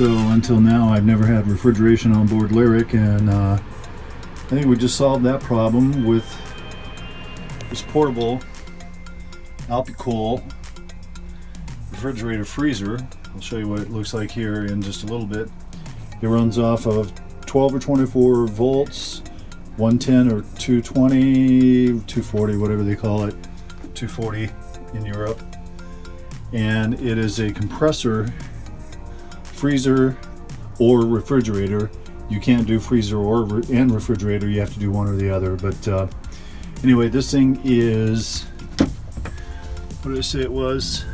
So until now, I've never had refrigeration on board Lyric, and I think we just solved that problem with this portable Alpicool refrigerator freezer. I'll show you what it looks like here in just a little bit. It runs off of 12 or 24 volts, 110 or 220, 240, whatever they call it, 240 in Europe. And it is a compressor, freezer, or refrigerator. You can't do freezer and refrigerator, you have to do one or the other. But anyway, this thing is, what did I say it was?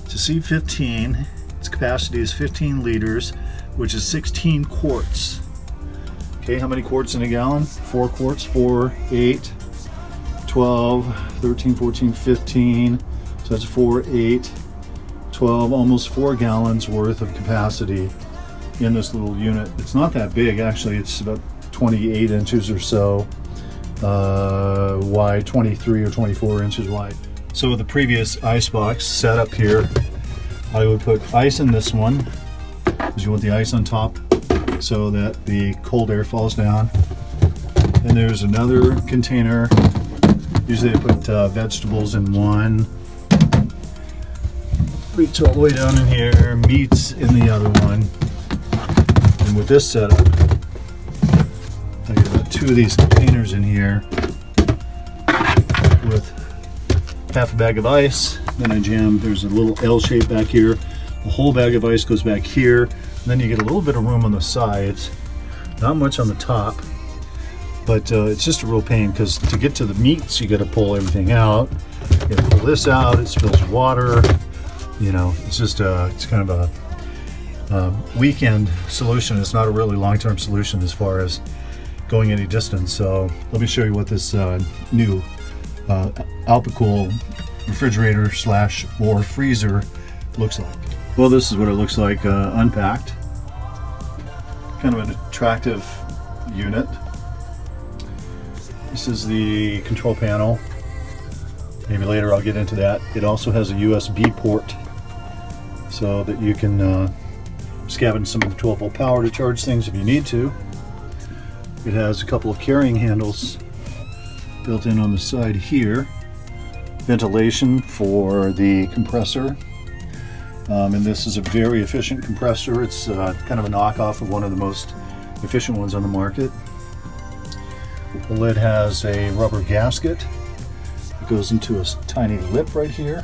It's a C15. Its capacity is 15 liters, which is 16 quarts. Okay, how many quarts in a gallon? 4 quarts, 4, 8, 12, 13, 14, 15. So that's 4, 8, 12, almost 4 gallons worth of capacity in this little unit. It's not that big, actually. It's about 28 inches or so wide, 23 or 24 inches wide. So with the previous ice box set up here, I would put ice in this one, because you want the ice on top so that the cold air falls down. And there's another container. Usually I put vegetables in one. Reach all the way down in here, meats in the other one. And with this setup, I got about 2 of these containers in here with half a bag of ice. Then I jam, there's a little L shape back here. The whole bag of ice goes back here. And then you get a little bit of room on the sides. Not much on the top, but it's just a real pain, because to get to the meats, you got to pull everything out. You got to pull this out, it spills water. You know, it's just it's kind of a weekend solution. It's not a really long-term solution as far as going any distance. So let me show you what this new Alpicool refrigerator / or freezer looks like. Well, this is what it looks like unpacked. Kind of an attractive unit. This is the control panel. Maybe later I'll get into that. It also has a USB port, so that you can scavenge some 12-volt power to charge things if you need to. It has a couple of carrying handles built in on the side here. Ventilation for the compressor. And this is a very efficient compressor. It's kind of a knockoff of one of the most efficient ones on the market. The lid has a rubber gasket. It goes into a tiny lip right here.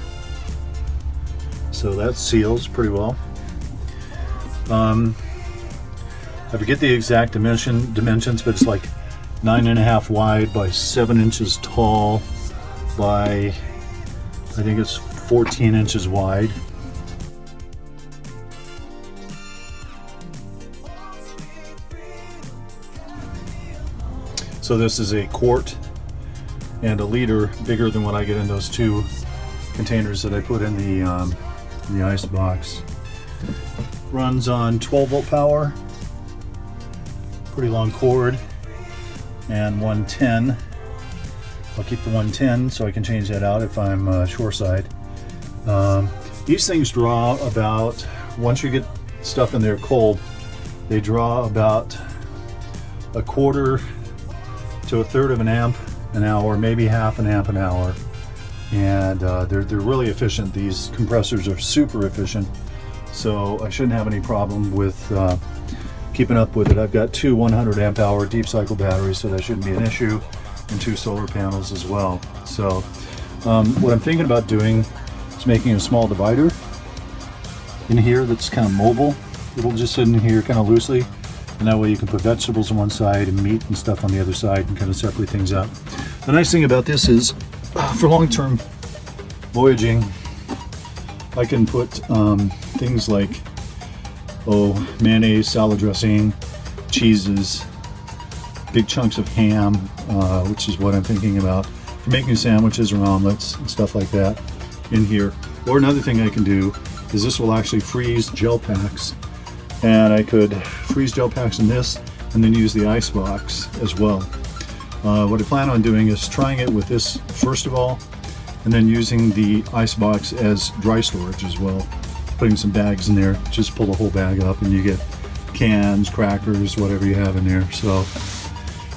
So that seals pretty well. I forget the exact dimensions, but it's like 9.5 wide by 7 inches tall by, I think it's 14 inches wide. So this is a quart and a liter bigger than what I get in those 2 containers that I put in the ice box. Runs on 12-volt power, pretty long cord, and 110. I'll keep the 110 so I can change that out if I'm shoreside. These things draw about, once you get stuff in there cold, they draw about 1/4 to 1/3 of an amp an hour, maybe 1/2 amp an hour. And they're really efficient. These compressors are super efficient, so I shouldn't have any problem with keeping up with it. I've got 2 100 amp hour deep cycle batteries, so that shouldn't be an issue, and 2 solar panels as well. So what I'm thinking about doing is making a small divider in here that's kind of mobile. It'll just sit in here kind of loosely, and that way you can put vegetables on one side and meat and stuff on the other side and kind of separate things out. The nice thing about this is, for long-term voyaging, I can put things like mayonnaise, salad dressing, cheeses, big chunks of ham, which is what I'm thinking about for making sandwiches or omelets and stuff like that in here. Or another thing I can do is this will actually freeze gel packs, and I could freeze gel packs in this and then use the ice box as well. What I plan on doing is trying it with this first of all, and then using the ice box as dry storage as well. putting some bags in there. Just pull the whole bag up and you get cans, crackers, whatever you have in there. So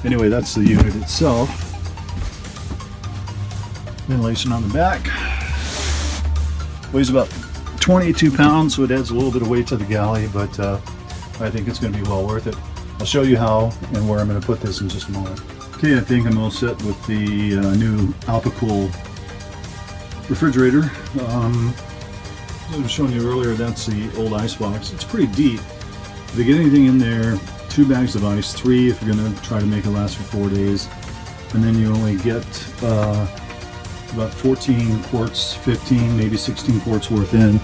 anyway, that's the unit itself. Ventilation on the back. Weighs about 22 pounds, so it adds a little bit of weight to the galley, but I think it's going to be well worth it. I'll show you how and where I'm going to put this in just a moment. Okay, I think I'm all set with the new Alpicool refrigerator. As I was showing you earlier, that's the old ice box. It's pretty deep. To get anything in there, 2 bags of ice, 3 if you're going to try to make it last for 4 days, and then you only get about 14 quarts, 15, maybe 16 quarts worth in.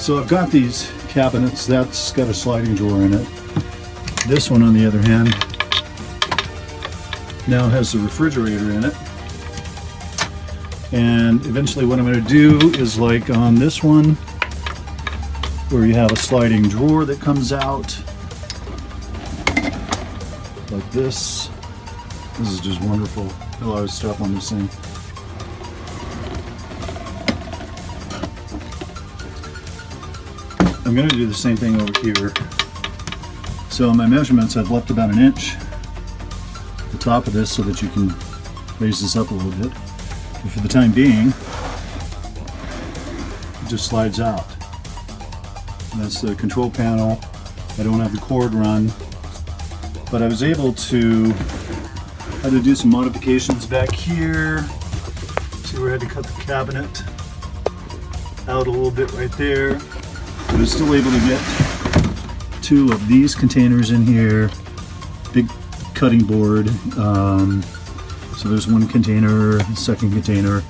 So I've got these cabinets. That's got a sliding drawer in it. This one, on the other hand, now has the refrigerator in it. And eventually what I'm going to do is, like on this one, where you have a sliding drawer that comes out like this. This is just wonderful. A lot of stuff on this thing. I'm going to do the same thing over here. So my measurements, I've left about 1 inch at the top of this so that you can raise this up a little bit. But for the time being, it just slides out. And that's the control panel. I don't have the cord run, but I was able to do some modifications back here. See where I had to cut the cabinet out a little bit right there. I was still able to get 2 of these containers in here, big cutting board. So there's 1 container, 2nd container, a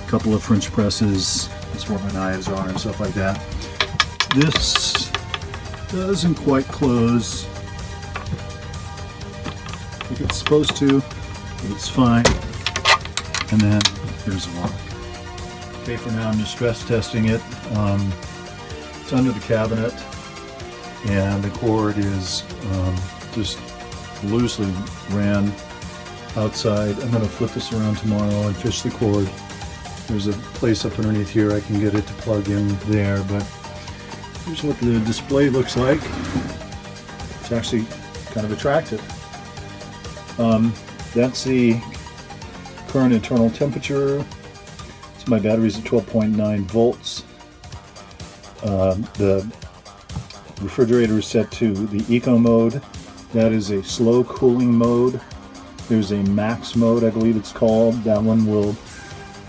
couple of French presses. That's where my knives are and stuff like that. This doesn't quite close like it's supposed to, but it's fine. And then here's the lock. Okay, for now I'm just stress testing it. It's under the cabinet, and the cord is just loosely ran outside. I'm going to flip this around tomorrow and fish the cord. There's a place up underneath here I can get it to plug in there, but here's what the display looks like. It's actually kind of attractive. That's the current internal temperature. So my battery's at 12.9 volts. The refrigerator is set to the eco mode. That is a slow cooling mode. There's a max mode, I believe it's called. That one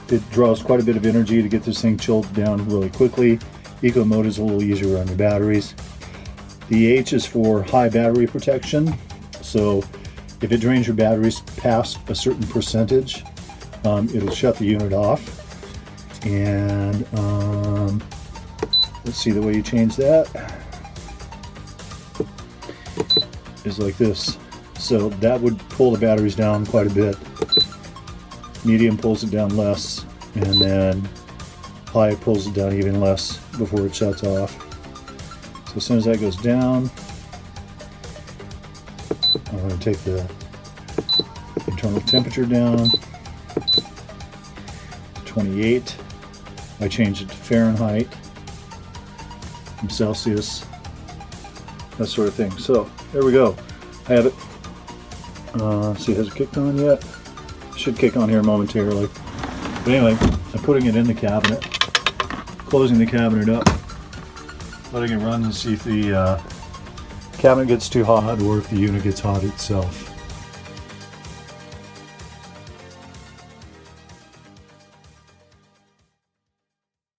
it draws quite a bit of energy to get this thing chilled down really quickly. Eco mode is a little easier on your batteries. The H is for high battery protection. So if it drains your batteries past a certain percentage, it'll shut the unit off. And let's see, the way you change that is like this. So that would pull the batteries down quite a bit. Medium pulls it down less, and then high pulls it down even less before it shuts off. So as soon as that goes down, I'm going to take the internal temperature down to 28. I change it to Fahrenheit from Celsius, that sort of thing. So there we go. I have it. See, has it kicked on yet? Should kick on here momentarily. But anyway, I'm putting it in the cabinet, closing the cabinet up, letting it run and see if the cabinet gets too hot or if the unit gets hot itself.